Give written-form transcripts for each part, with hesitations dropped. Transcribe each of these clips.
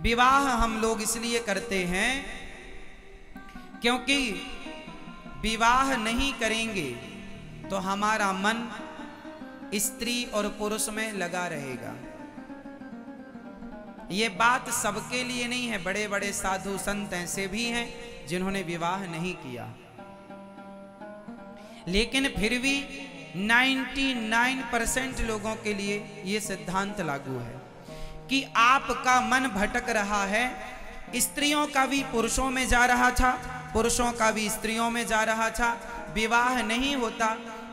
विवाह हम लोग इसलिए करते हैं क्योंकि विवाह नहीं करेंगे तो हमारा मन स्त्री और पुरुष में लगा रहेगा। ये बात सबके लिए नहीं है, बड़े बड़े साधु संत ऐसे भी हैं जिन्होंने विवाह नहीं किया, लेकिन फिर भी 99% लोगों के लिए ये सिद्धांत लागू है कि आपका मन भटक रहा है। स्त्रियों का भी पुरुषों में जा रहा था, पुरुषों का भी स्त्रियों में जा रहा था। विवाह नहीं होता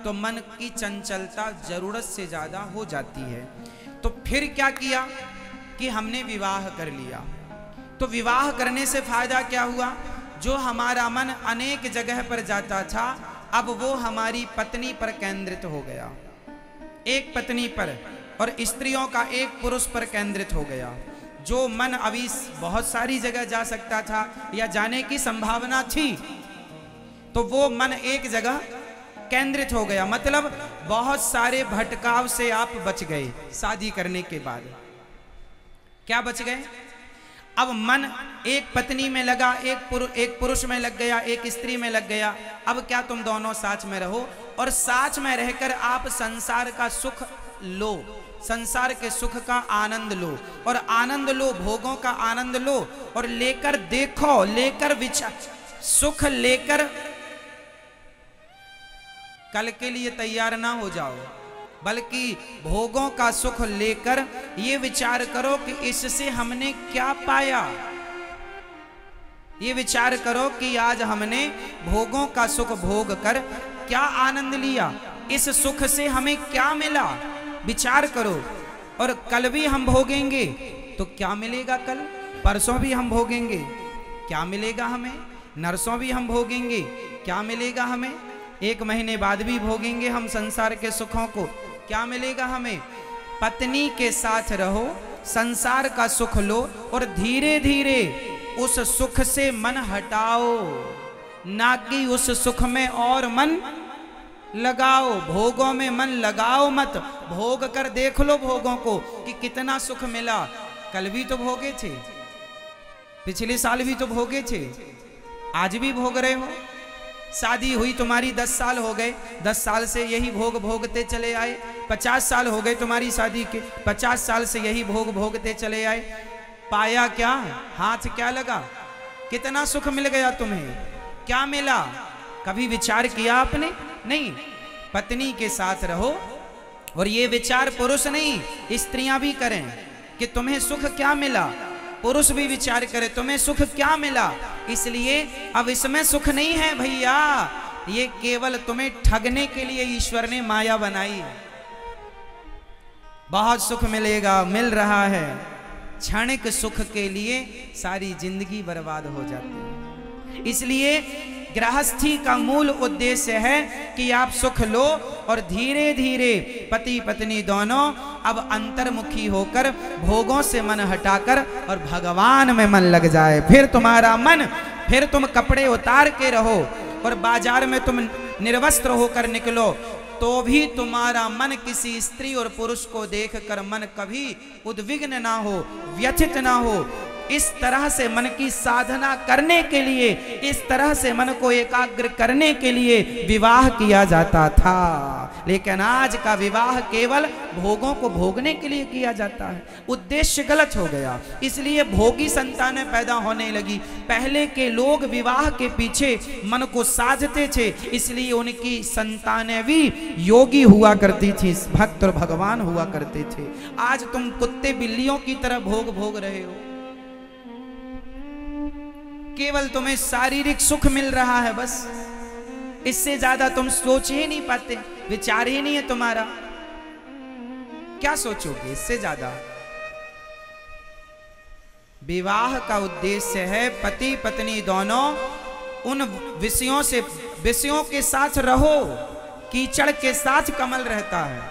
तो मन की चंचलता जरूरत से ज्यादा हो जाती है। तो फिर क्या किया कि हमने विवाह कर लिया। तो विवाह करने से फायदा क्या हुआ? जो हमारा मन अनेक जगह पर जाता था, अब वो हमारी पत्नी पर केंद्रित हो गया, एक पत्नी पर, और स्त्रियों का एक पुरुष पर केंद्रित हो गया। जो मन अभी बहुत सारी जगह जा सकता था या जाने की संभावना थी, तो वो मन एक जगह केंद्रित हो गया। मतलब बहुत सारे भटकाव से आप बच गए। शादी करने के बाद क्या बच गए? अब मन एक पत्नी में लगा, एक पुरुष में लग गया, एक स्त्री में लग गया। अब क्या तुम दोनों साथ में रहो और साथ में रहकर आप संसार का सुख लो, संसार के सुख का आनंद लो, और आनंद लो, भोगों का आनंद लो, और लेकर देखो, लेकर विचार, सुख लेकर कल के लिए तैयार ना हो जाओ, बल्कि भोगों का सुख लेकर ये विचार करो कि इससे हमने क्या पाया। ये विचार करो कि आज हमने भोगों का सुख भोग कर क्या आनंद लिया, इस सुख से हमें क्या मिला। विचार करो। और कल भी हम भोगेंगे तो क्या मिलेगा? कल परसों भी हम भोगेंगे, क्या मिलेगा हमें? नरसों भी हम भोगेंगे, क्या मिलेगा हमें? 1 महीने बाद भी भोगेंगे हम संसार के सुखों को, क्या मिलेगा हमें? पत्नी के साथ रहो, संसार का सुख लो, और धीरे धीरे उस सुख से मन हटाओ, ना कि उस सुख में और मन लगाओ। भोगों में मन लगाओ मत। भोग कर देख लो भोगों को कि कितना सुख मिला। कल भी तो भोगे थे, पिछले साल भी तो भोगे थे, आज भी भोग रहे हो। शादी हुई तुम्हारी 10 साल हो गए, 10 साल से यही भोग भोगते चले आए। 50 साल हो गए तुम्हारी शादी के, 50 साल से यही भोग भोगते चले आए। पाया क्या? हाथ क्या लगा? कितना सुख मिल गया तुम्हें? क्या मिला? कभी विचार किया आपने? नहीं। पत्नी के साथ रहो, और ये विचार पुरुष नहीं, स्त्रियां भी करें कि तुम्हें सुख क्या मिला। पुरुष भी विचार करे तुम्हें सुख क्या मिला। इसलिए अब इसमें सुख नहीं है भैया, ये केवल तुम्हें ठगने के लिए ईश्वर ने माया बनाई है। बहुत सुख मिलेगा, मिल रहा है, क्षणिक सुख के लिए सारी जिंदगी बर्बाद हो जाती है। इसलिए गृहस्थी का मूल उद्देश्य है कि आप सुख लो, और धीरे धीरे पति पत्नी दोनों अब अंतर्मुखी होकर भोगों से मन हटाकर और भगवान में मन लग जाए। फिर तुम्हारा मन, फिर तुम कपड़े उतार के रहो और बाजार में तुम निर्वस्त्र होकर निकलो, तो भी तुम्हारा मन किसी स्त्री और पुरुष को देखकर मन कभी उद्विग्न ना हो, व्यथित ना हो। इस तरह से मन की साधना करने के लिए, इस तरह से मन को एकाग्र करने के लिए विवाह किया जाता था। लेकिन आज का विवाह केवल भोगों को भोगने के लिए किया जाता है। उद्देश्य गलत हो गया, इसलिए भोगी संतानें पैदा होने लगी। पहले के लोग विवाह के पीछे मन को साधते थे, इसलिए उनकी संतानें भी योगी हुआ करती थी, भक्त और भगवान हुआ करते थे। आज तुम कुत्ते बिल्लियों की तरह भोग भोग रहे हो। केवल तुम्हें शारीरिक सुख मिल रहा है, बस इससे ज्यादा तुम सोच ही नहीं पाते, विचार ही नहीं है तुम्हारा। क्या सोचोगे इससे ज्यादा? विवाह का उद्देश्य है पति पत्नी दोनों उन विषयों के साथ रहो। कीचड़ के साथ कमल रहता है।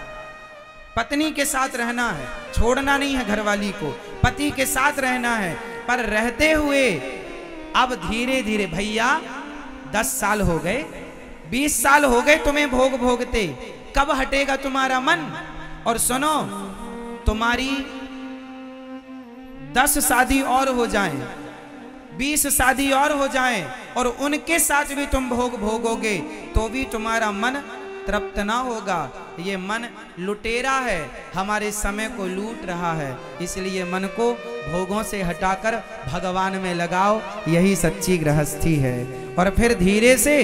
पत्नी के साथ रहना है, छोड़ना नहीं है घरवाली को, पति के साथ रहना है, पर रहते हुए अब धीरे धीरे भैया 10 साल हो गए, 20 साल हो गए तुम्हें भोग भोगते, कब हटेगा तुम्हारा मन? और सुनो, तुम्हारी 10 शादी और हो जाएं, 20 शादी और हो जाएं, और उनके साथ भी तुम भोग भोगोगे तो भी तुम्हारा मन तृप्त ना होगा। ये मन लुटेरा है, हमारे समय को लूट रहा है। इसलिए मन को भोगों से हटाकर भगवान में लगाओ, यही सच्ची गृहस्थी है। और फिर धीरे से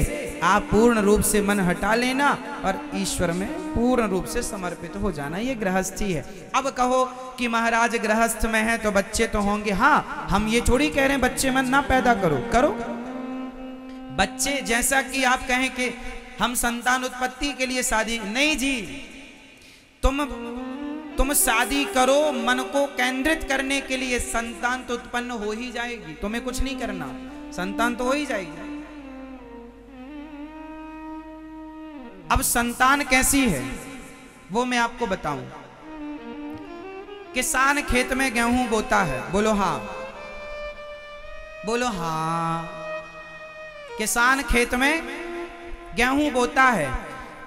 आप पूर्ण रूप से मन हटा लेना और ईश्वर में पूर्ण रूप से समर्पित हो जाना, ये गृहस्थी है। अब कहो कि महाराज गृहस्थ में है तो बच्चे तो होंगे। हाँ, हम ये थोड़ी कह रहे हैं बच्चे मन ना पैदा करो, करो बच्चे। जैसा कि आप कहें कि हम संतान उत्पत्ति के लिए शादी, नहीं जी, तुम शादी करो मन को केंद्रित करने के लिए, संतान तो उत्पन्न हो ही जाएगी, तुम्हें कुछ नहीं करना, संतान तो हो ही जाएगी। अब संतान कैसी है वो मैं आपको बताऊं। किसान खेत में गेहूं बोता है, बोलो हाँ, बोलो हाँ। किसान खेत में गेहूं बोता है,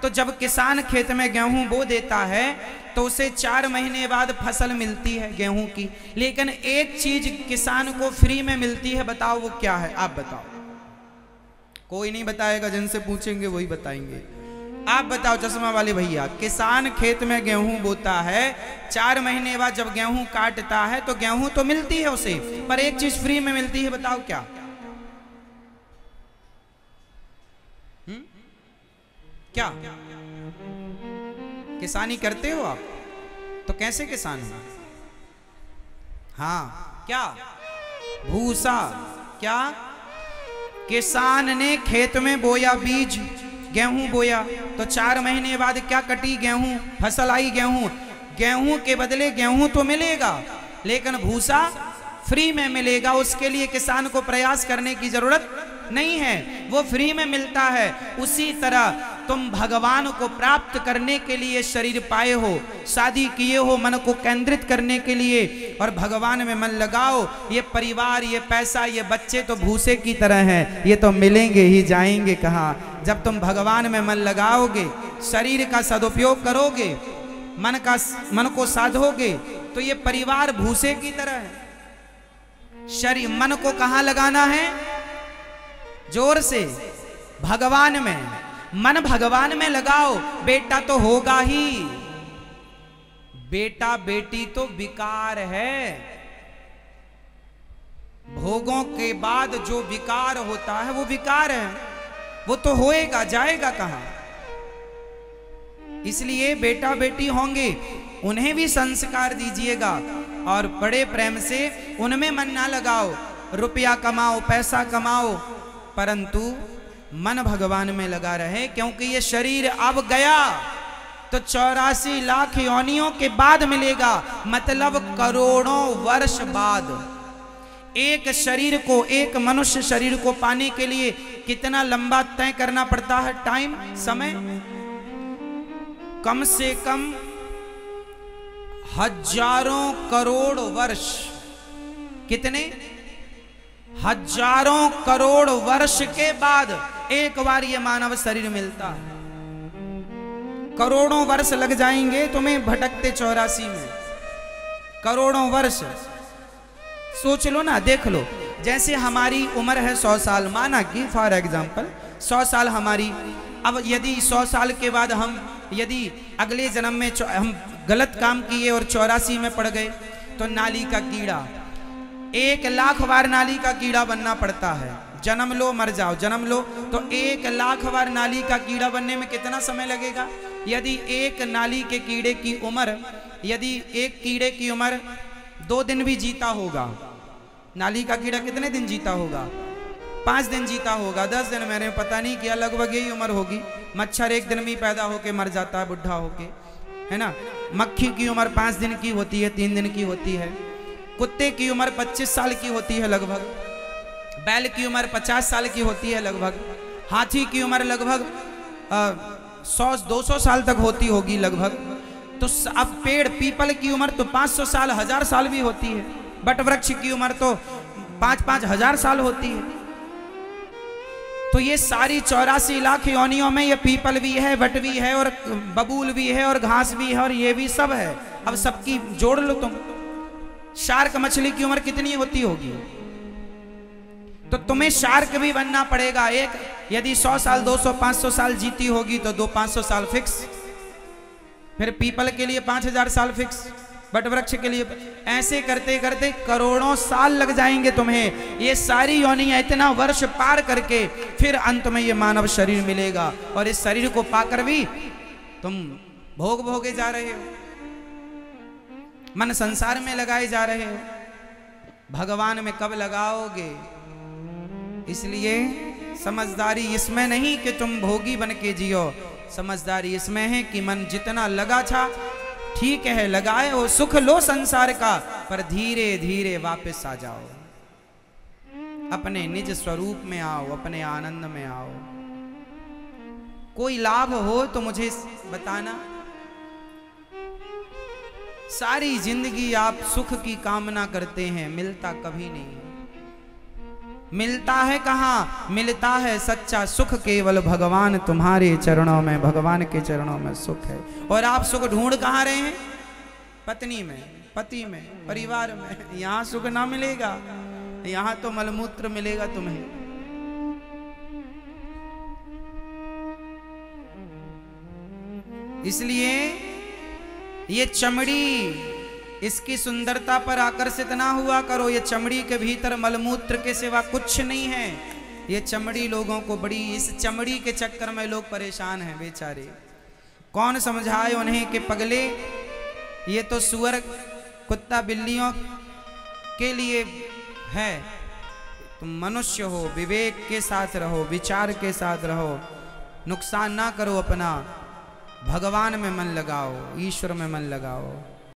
तो जब किसान खेत में गेहूं बो देता है तो उसे 4 महीने बाद फसल मिलती है गेहूं की। लेकिन एक चीज किसान को फ्री में मिलती है, बताओ वो क्या है? आप बताओ। कोई नहीं बताएगा, जिनसे पूछेंगे वही बताएंगे। आप बताओ चश्मा वाले भैया, किसान खेत में गेहूं बोता है, 4 महीने बाद जब गेहूं काटता है तो गेहूं तो मिलती है उसे, पर एक चीज फ्री में मिलती है, बताओ क्या? क्या किसानी करते हो आप? तो कैसे किसान हो? हाँ, क्या? भूसा। क्या? किसान ने खेत में बोया बीज, गेहूं बोया, तो 4 महीने बाद क्या कटी? गेहूं, फसल आई गेहूं। गेहूं के बदले गेहूं तो मिलेगा, लेकिन भूसा फ्री में मिलेगा। उसके लिए किसान को प्रयास करने की जरूरत नहीं है, वो फ्री में मिलता है। उसी तरह तुम भगवान को प्राप्त करने के लिए शरीर पाए हो, शादी किए हो मन को केंद्रित करने के लिए, और भगवान में मन लगाओ। ये परिवार, ये पैसा, ये बच्चे तो भूसे की तरह हैं, ये तो मिलेंगे ही, जाएंगे कहाँ? जब तुम भगवान में मन लगाओगे, शरीर का सदुपयोग करोगे, मन को साधोगे, तो ये परिवार भूसे की तरह है। शरीर मन को कहाँ लगाना है? जोर से भगवान में। मन भगवान में लगाओ, बेटा तो होगा ही। बेटा बेटी तो विकार है, भोगों के बाद जो विकार होता है वो विकार है, वो तो होएगा, जाएगा कहां? इसलिए बेटा बेटी होंगे, उन्हें भी संस्कार दीजिएगा और बड़े प्रेम से उनमें मन ना लगाओ। रुपया कमाओ, पैसा कमाओ, परंतु मन भगवान में लगा रहे, क्योंकि ये शरीर अब गया तो 84 लाख योनियों के बाद मिलेगा, मतलब करोड़ों वर्ष बाद। एक शरीर को, एक मनुष्य शरीर को पाने के लिए कितना लंबा तय करना पड़ता है टाइम, समय? कम से कम हजारों करोड़ वर्ष। कितने? हजारों करोड़ वर्ष के बाद एक बार ये मानव शरीर मिलता है। करोड़ों वर्ष लग जाएंगे तुम्हें भटकते 84 में, करोड़ों वर्ष। सोच लो ना, देख लो, जैसे हमारी उम्र है 100 साल, माना कि फॉर एग्जाम्पल 100 साल हमारी। अब यदि 100 साल के बाद हम यदि अगले जन्म में हम गलत काम किए और 84 में पड़ गए, तो नाली का कीड़ा, 1 लाख बार नाली का कीड़ा बनना पड़ता है। जन्म लो मर जाओ, जन्म लो, तो 1 लाख बार नाली का कीड़ा बनने में कितना समय लगेगा? यदि एक नाली के कीड़े की उम्र, यदि एक कीड़े की उम्र 2 दिन भी जीता होगा, नाली का कीड़ा कितने दिन जीता होगा? 5 दिन जीता होगा, 10 दिन मैंने पता नहीं किया, लगभग यही उम्र होगी। मच्छर 1 दिन में पैदा होके मर जाता है, बुढ़ा होके, है ना। मक्खी की उम्र 5 दिन की होती है, 3 दिन की होती है। कुत्ते की उम्र 25 साल की होती है लगभग। बैल की उम्र 50 साल की होती है लगभग। हाथी की उम्र लगभग 100-200 साल तक होती होगी लगभग। तो अब पेड़, पीपल की उम्र तो 500 साल, 1000 साल भी होती है। बट वृक्ष की उम्र तो 5-5 हजार साल होती है। तो ये सारी 84 लाख योनियों में ये पीपल भी है, बट भी है, और बबूल भी है, और घास भी है, और ये भी सब है। अब सबकी जोड़ लो तुम, शार्क मछली की उम्र कितनी होती होगी? तो तुम्हें शार्क भी बनना पड़ेगा। एक यदि 100 साल 200 500 साल जीती होगी तो 500 साल फिक्स, फिर पीपल के लिए 5000 साल फिक्स, बट वृक्ष के लिए। ऐसे करते करते करोड़ों साल लग जाएंगे तुम्हें। ये सारी योनियां इतना वर्ष पार करके फिर अंत में ये मानव शरीर मिलेगा, और इस शरीर को पाकर भी तुम भोग भोगे जा रहे हो, मन संसार में लगाए जा रहे हो। भगवान में कब लगाओगे? इसलिए समझदारी इसमें नहीं कि तुम भोगी बन के जियो, समझदारी इसमें है कि मन जितना लगा था ठीक है, लगाए हो, सुख लो संसार का, पर धीरे धीरे वापस आ जाओ, अपने निज स्वरूप में आओ, अपने आनंद में आओ। कोई लाभ हो तो मुझे बताना। सारी जिंदगी आप सुख की कामना करते हैं, मिलता कभी नहीं। मिलता है कहाँ? मिलता है सच्चा सुख केवल भगवान तुम्हारे चरणों में, भगवान के चरणों में सुख है। और आप सुख ढूंढ कहाँ रहे हैं? पत्नी में, पति में, परिवार में। यहाँ सुख ना मिलेगा, यहाँ तो मलमूत्र मिलेगा तुम्हें। इसलिए ये चमड़ी, इसकी सुंदरता पर आकर्षित ना हुआ करो। ये चमड़ी के भीतर मलमूत्र के सिवा कुछ नहीं है। ये चमड़ी लोगों को बड़ी, इस चमड़ी के चक्कर में लोग परेशान हैं बेचारे। कौन समझाए उन्हें कि पगले ये तो सुअर कुत्ता बिल्लियों के लिए है, तुम मनुष्य हो, विवेक के साथ रहो, विचार के साथ रहो, नुकसान ना करो अपना, भगवान में मन लगाओ, ईश्वर में मन लगाओ।